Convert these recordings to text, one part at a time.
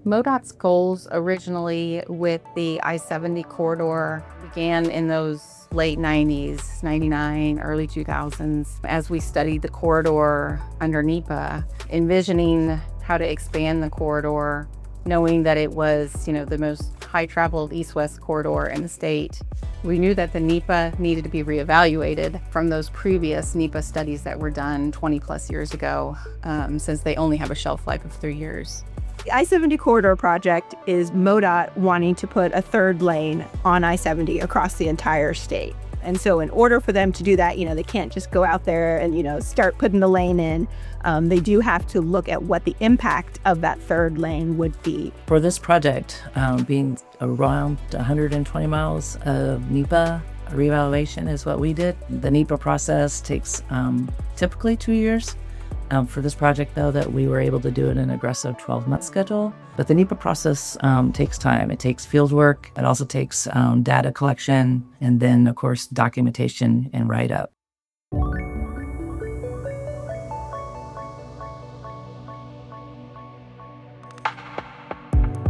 MoDOT's goals originally with the I-70 corridor began in those late 90s, 99, early 2000s, as we studied the corridor under NEPA, envisioning how to expand the corridor, knowing that it was, the most high-traveled east-west corridor in the state. We knew that the NEPA needed to be reevaluated from those previous NEPA studies that were done 20 plus years ago, since they only have a shelf life of 3 years. The I-70 corridor project is MoDOT wanting to put a third lane on I-70 across the entire state. And so in order for them to do that, they can't just go out there and, start putting the lane in. They do have to look at what the impact of that third lane would be. For this project, being around 120 miles of NEPA reevaluation is what we did. The NEPA process takes typically 2 years. For this project, though, that we were able to do it in an aggressive 12-month schedule. But the NEPA process takes time. It takes field work. It also takes data collection, and then, of course, documentation and write-up.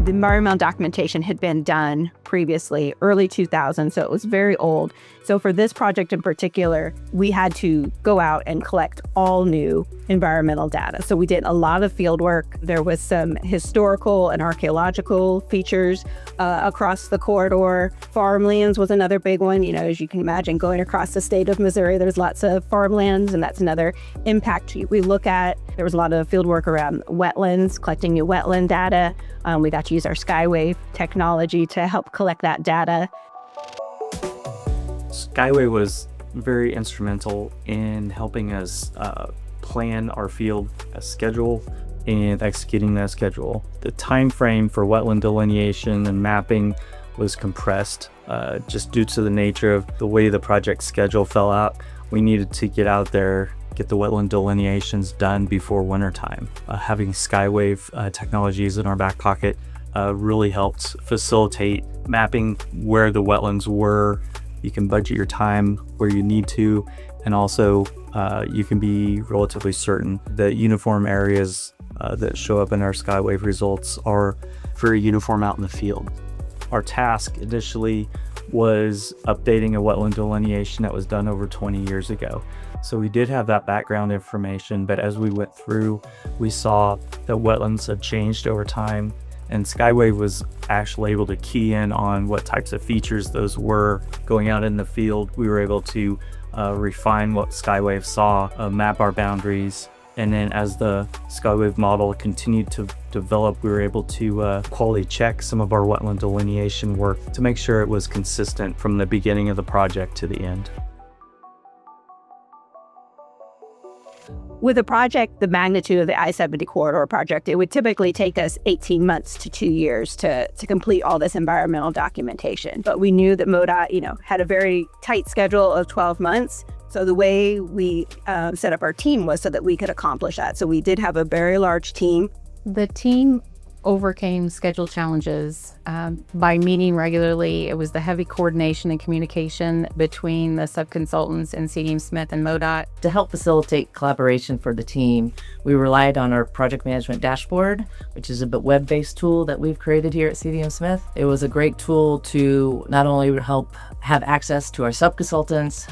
The environmental documentation had been done previously, early 2000s, so it was very old. So for this project in particular, we had to go out and collect all new environmental data. So we did a lot of field work. There was some historical and archaeological features across the corridor. Farmlands was another big one. As you can imagine, going across the state of Missouri, there's lots of farmlands, and that's another impact we look at. There was a lot of field work around wetlands, collecting new wetland data. We got to use our Skywave technology to help collect that data. Skywave was very instrumental in helping us plan our field schedule and executing that schedule. The time frame for wetland delineation and mapping was compressed just due to the nature of the way the project schedule fell out. We needed to get out there, get the wetland delineations done before wintertime. Having Skywave technologies in our back pocket really helped facilitate mapping where the wetlands were. You can budget your time where you need to, and also you can be relatively certain that uniform areas that show up in our Skywave results are very uniform out in the field. Our task initially was updating a wetland delineation that was done over 20 years ago. So we did have that background information, but as we went through, we saw that wetlands had changed over time, and Skywave was actually able to key in on what types of features those were. Going out in the field, we were able to refine what Skywave saw, map our boundaries, and then as the Skywave model continued to develop, we were able to quality check some of our wetland delineation work to make sure it was consistent from the beginning of the project to the end. With a project the magnitude of the I-70 corridor project, it would typically take us 18 months to 2 years to complete all this environmental documentation. But we knew that MoDOT, had a very tight schedule of 12 months. So the way we set up our team was so that we could accomplish that. So we did have a very large team. The team overcame schedule challenges by meeting regularly. It was the heavy coordination and communication between the subconsultants in CDM Smith and MoDOT. To help facilitate collaboration for the team, we relied on our project management dashboard, which is a web-based tool that we've created here at CDM Smith. It was a great tool to not only help have access to our subconsultants,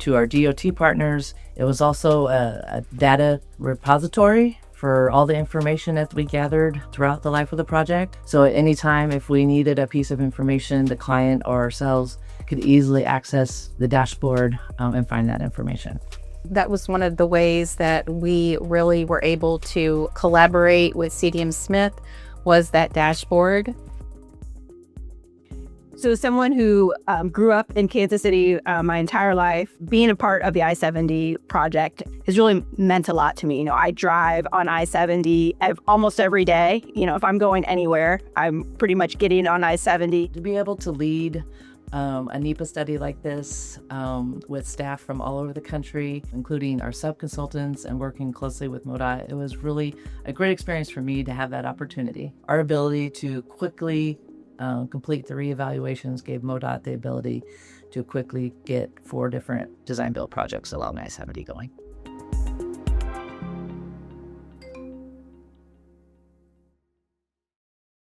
to our DOT partners. It was also a data repository for all the information that we gathered throughout the life of the project. So at any time, if we needed a piece of information, the client or ourselves could easily access the dashboard and find that information. That was one of the ways that we really were able to collaborate with CDM Smith, was that dashboard. So as someone who grew up in Kansas City my entire life, being a part of the I-70 project has really meant a lot to me. I drive on I-70 almost every day. If I'm going anywhere, I'm pretty much getting on I-70. To be able to lead a NEPA study like this with staff from all over the country, including our sub-consultants and working closely with MoDOT, it was really a great experience for me to have that opportunity. Our ability to quickly complete the reevaluations gave MoDOT the ability to quickly get 4 different design-build projects along I-70 going.